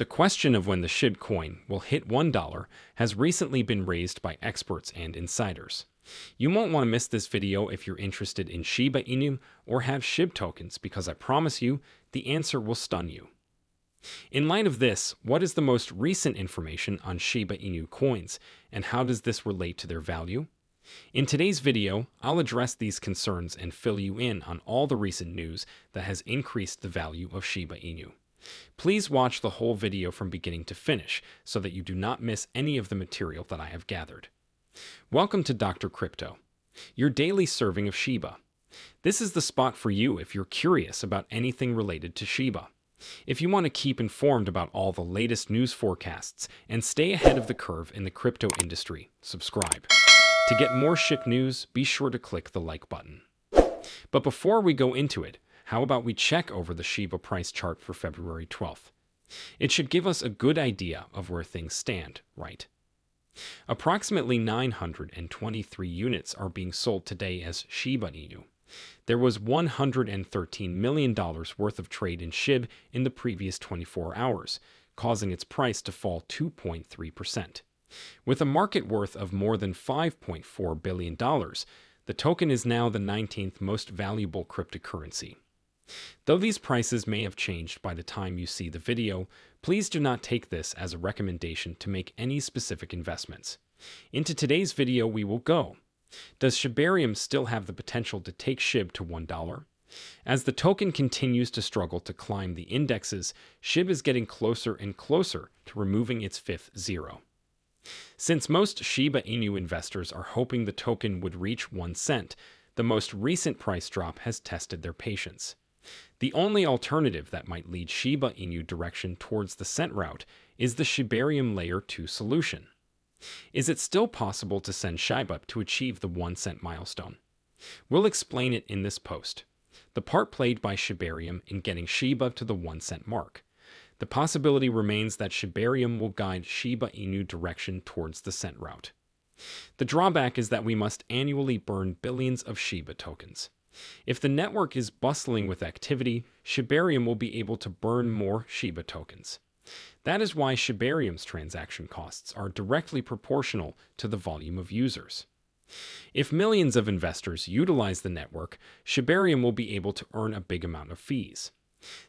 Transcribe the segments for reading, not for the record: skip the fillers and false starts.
The question of when the Shib coin will hit $1 has recently been raised by experts and insiders. You won't want to miss this video if you're interested in Shiba Inu or have Shib tokens, because I promise you, the answer will stun you. In light of this, what is the most recent information on Shiba Inu coins, and how does this relate to their value? In today's video, I'll address these concerns and fill you in on all the recent news that has increased the value of Shiba Inu. Please watch the whole video from beginning to finish so that you do not miss any of the material that I have gathered. Welcome to Dr. Crypto, your daily serving of Shiba. This is the spot for you if you're curious about anything related to Shiba. If you want to keep informed about all the latest news forecasts and stay ahead of the curve in the crypto industry, subscribe. To get more Shib news, be sure to click the like button. But before we go into it, how about we check over the Shiba price chart for February 12th? It should give us a good idea of where things stand, right? Approximately 923 units are being sold today as Shiba Inu. There was $113 million worth of trade in Shib in the previous 24 hours, causing its price to fall 2.3%. With a market worth of more than $5.4 billion, the token is now the 19th most valuable cryptocurrency. Though these prices may have changed by the time you see the video, please do not take this as a recommendation to make any specific investments. Into today's video we will go. Does Shibarium still have the potential to take Shib to $1? As the token continues to struggle to climb the indexes, Shib is getting closer and closer to removing its fifth zero. Since most Shiba Inu investors are hoping the token would reach 1 cent, the most recent price drop has tested their patience. The only alternative that might lead Shiba Inu direction towards the cent route is the Shibarium Layer 2 solution. Is it still possible to send Shiba to achieve the 1 cent milestone? We'll explain it in this post. The part played by Shibarium in getting Shiba to the 1 cent mark. The possibility remains that Shibarium will guide Shiba Inu direction towards the cent route. The drawback is that we must annually burn billions of Shiba tokens. If the network is bustling with activity, Shibarium will be able to burn more Shiba tokens. That is why Shibarium's transaction costs are directly proportional to the volume of users. If millions of investors utilize the network, Shibarium will be able to earn a big amount of fees.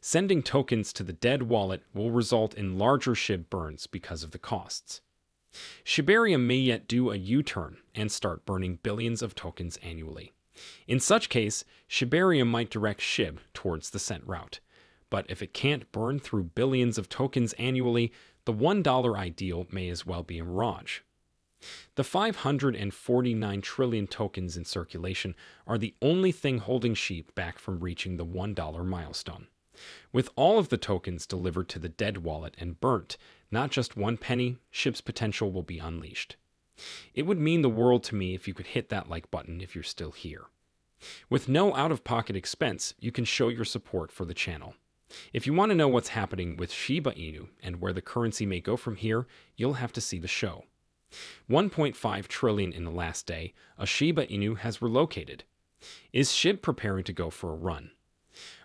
Sending tokens to the dead wallet will result in larger Shib burns because of the costs. Shibarium may yet do a U-turn and start burning billions of tokens annually. In such case, Shibarium might direct Shib towards the cent route. But if it can't burn through billions of tokens annually, the $1 ideal may as well be a mirage. The 549 trillion tokens in circulation are the only thing holding Shib back from reaching the $1 milestone. With all of the tokens delivered to the dead wallet and burnt, not just 1 penny, Shib's potential will be unleashed. It would mean the world to me if you could hit that like button if you're still here. With no out-of-pocket expense, you can show your support for the channel. If you want to know what's happening with Shiba Inu and where the currency may go from here, you'll have to see the show. 1.5 trillion in the last day, a Shiba Inu has relocated. Is Shib preparing to go for a run?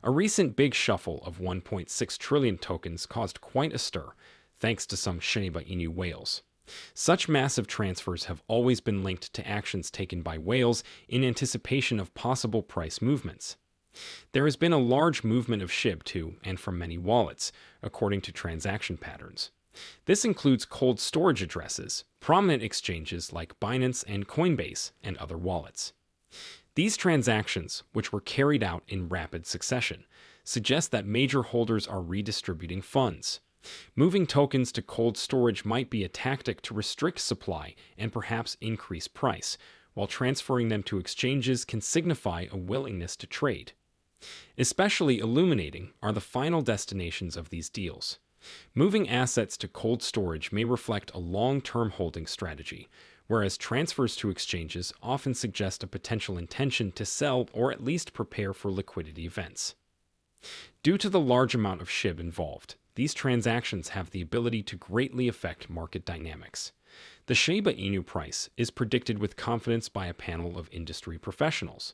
A recent big shuffle of 1.6 trillion tokens caused quite a stir, thanks to some Shiba Inu whales. Such massive transfers have always been linked to actions taken by whales in anticipation of possible price movements. There has been a large movement of Shib to and from many wallets, according to transaction patterns. This includes cold storage addresses, prominent exchanges like Binance and Coinbase, and other wallets. These transactions, which were carried out in rapid succession, suggest that major holders are redistributing funds. Moving tokens to cold storage might be a tactic to restrict supply and perhaps increase price, while transferring them to exchanges can signify a willingness to trade. Especially illuminating are the final destinations of these deals. Moving assets to cold storage may reflect a long-term holding strategy, whereas transfers to exchanges often suggest a potential intention to sell or at least prepare for liquidity events. Due to the large amount of Shib involved, these transactions have the ability to greatly affect market dynamics. The Shiba Inu price is predicted with confidence by a panel of industry professionals.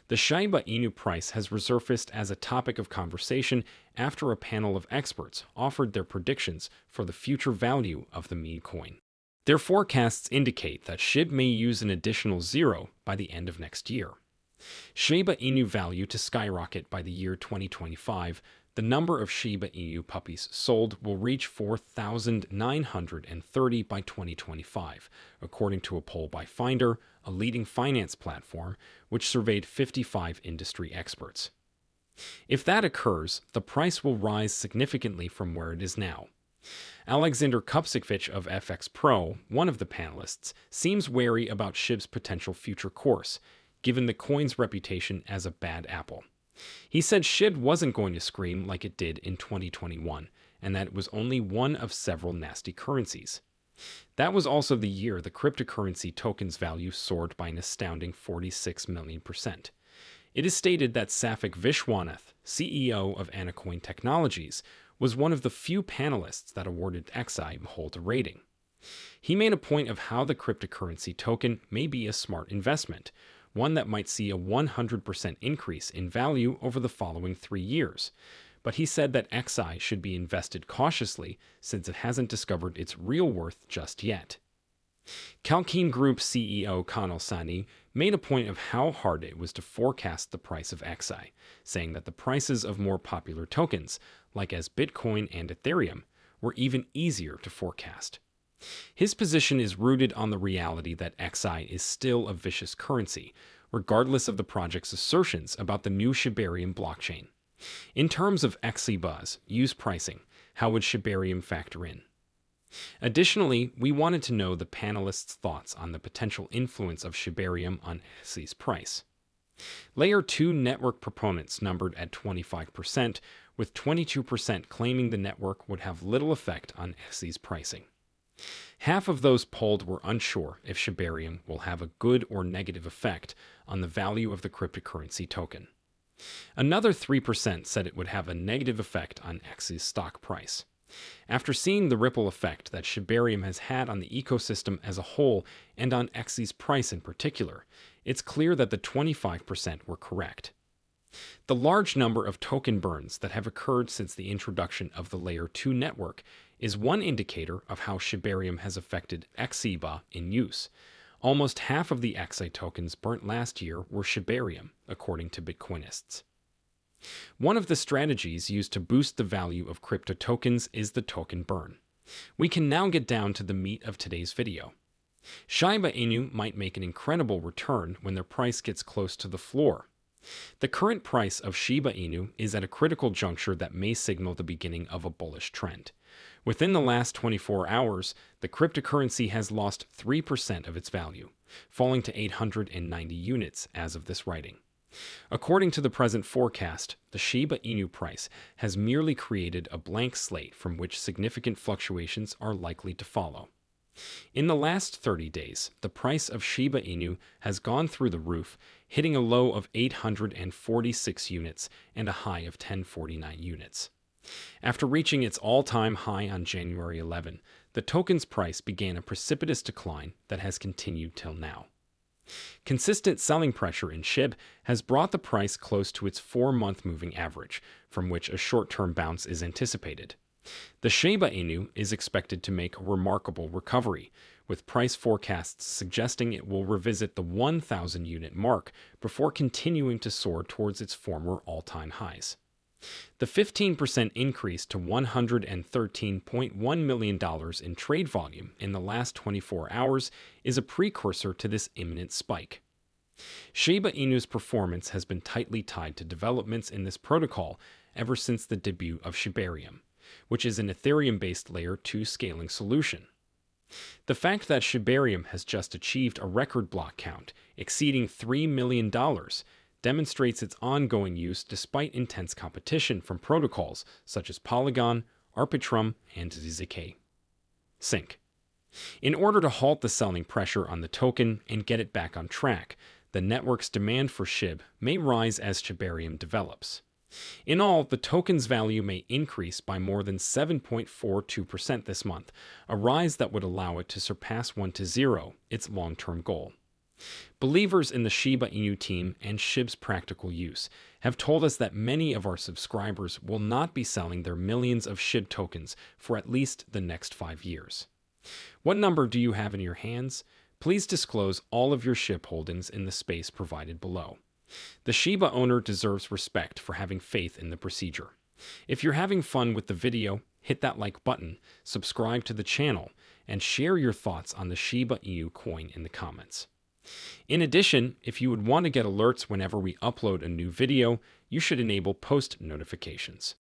The Shiba Inu price has resurfaced as a topic of conversation after a panel of experts offered their predictions for the future value of the meme coin. Their forecasts indicate that SHIB may use an additional zero by the end of next year. Shiba Inu value to skyrocket by the year 2025. The number of Shiba Inu puppies sold will reach 4,930 by 2025, according to a poll by Finder, a leading finance platform, which surveyed 55 industry experts. If that occurs, the price will rise significantly from where it is now. Alexander Kupsikvich of FX Pro, one of the panelists, seems wary about SHIB's potential future course, given the coin's reputation as a bad apple. He said SHIB wasn't going to scream like it did in 2021, and that it was only one of several nasty currencies. That was also the year the cryptocurrency token's value soared by an astounding 46 million%. It is stated that Safik Vishwanath, CEO of Anacoin Technologies, was one of the few panelists that awarded XI a rating. He made a point of how the cryptocurrency token may be a smart investment, one that might see a 100% increase in value over the following 3 years. But he said that XI should be invested cautiously since it hasn't discovered its real worth just yet. Kalkin Group CEO Kanal Sani made a point of how hard it was to forecast the price of XI, saying that the prices of more popular tokens, like as Bitcoin and Ethereum, were even easier to forecast. His position is rooted on the reality that XI is still a vicious currency, regardless of the project's assertions about the new Shibarium blockchain. In terms of XIBA's use pricing, how would Shibarium factor in? Additionally, we wanted to know the panelists' thoughts on the potential influence of Shibarium on XI's price. Layer 2 network proponents numbered at 25%, with 22% claiming the network would have little effect on XI's pricing. Half of those polled were unsure if Shibarium will have a good or negative effect on the value of the cryptocurrency token. Another 3% said it would have a negative effect on XI's stock price. After seeing the ripple effect that Shibarium has had on the ecosystem as a whole and on XI's price in particular, it's clear that the 25% were correct. The large number of token burns that have occurred since the introduction of the Layer 2 network is one indicator of how Shibarium has affected XIBA in use. Almost half of the XI tokens burnt last year were Shibarium, according to Bitcoinists. One of the strategies used to boost the value of crypto tokens is the token burn. We can now get down to the meat of today's video. Shiba Inu might make an incredible return when their price gets close to the floor. The current price of Shiba Inu is at a critical juncture that may signal the beginning of a bullish trend. Within the last 24 hours, the cryptocurrency has lost 3% of its value, falling to 890 units as of this writing. According to the present forecast, the Shiba Inu price has merely created a blank slate from which significant fluctuations are likely to follow. In the last 30 days, the price of Shiba Inu has gone through the roof, hitting a low of 846 units and a high of 1049 units. After reaching its all-time high on January 11, the token's price began a precipitous decline that has continued till now. Consistent selling pressure in SHIB has brought the price close to its 4-month moving average, from which a short-term bounce is anticipated. The Shiba Inu is expected to make a remarkable recovery, with price forecasts suggesting it will revisit the 1,000 unit mark before continuing to soar towards its former all-time highs. The 15% increase to $113.1 million in trade volume in the last 24 hours is a precursor to this imminent spike. Shiba Inu's performance has been tightly tied to developments in this protocol ever since the debut of Shibarium, which is an Ethereum-based Layer 2 scaling solution. The fact that Shibarium has just achieved a record block count exceeding $3 million demonstrates its ongoing use despite intense competition from protocols such as Polygon, Arbitrum, and ZK Sync. In order to halt the selling pressure on the token and get it back on track, the network's demand for SHIB may rise as Shibarium develops. In all, the token's value may increase by more than 7.42% this month, a rise that would allow it to surpass 1 to 0, its long-term goal. Believers in the Shiba Inu team and Shib's practical use have told us that many of our subscribers will not be selling their millions of Shib tokens for at least the next 5 years. What number do you have in your hands? Please disclose all of your Shib holdings in the space provided below. The Shiba owner deserves respect for having faith in the procedure. If you're having fun with the video, hit that like button, subscribe to the channel, and share your thoughts on the Shiba Inu coin in the comments. In addition, if you would want to get alerts whenever we upload a new video, you should enable post notifications.